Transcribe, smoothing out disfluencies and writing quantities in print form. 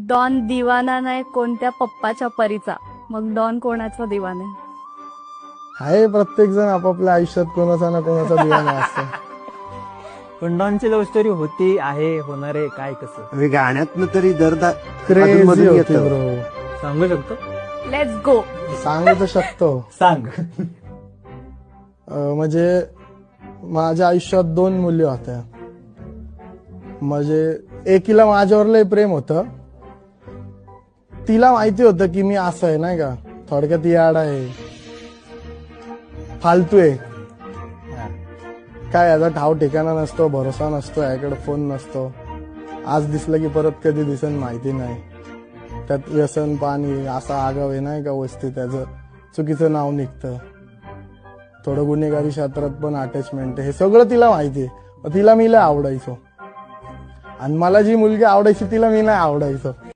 Don दिवाना नाही कोणत्या पप्पाच्या परीचा, मग डॉन कोणाचा दिवाना आहे? प्रत्येक जण आपापल्या आयुष्यात कोणाचा ना कोणाचा दिवाना असतो. पण डॉनची लव्ह स्टोरी होती, आहे, होणार आहे, काय कसं गाण्यातनं तरी दर्द क्रेझी अधूनमधून होती येतं. ब्रो. सांगू शकतो? Let's go. सांगू तर शकतो. सांग. म्हणजे माझ्या आयुष्यात 2 मुली होत्या. म्हणजे एकीला माझ्यावर लय प्रेम होतं. तिला माहिती होतं की मी असं आहे नाही का, थोडक्यात याड आहे, फालतू आहे, काय याचा ठाव ठिकाणा नसतो, भरोसा नसतो, याकडे फोन नसतो, आज दिसलं की परत कधी दिसन माहिती नाही, त्यात व्यसन पाणी असा आगाव आहे नाही का वस्ती, त्याचं चुकीचं नाव निघतं, थोडं गुन्हेगारी क्षेत्रात पण अटॅचमेंट, हे सगळं तिला माहिती आहे. तिला मी लय आवडायचो आणि मला जी मुलगी आवडायची तिला मी नाही आवडायचो.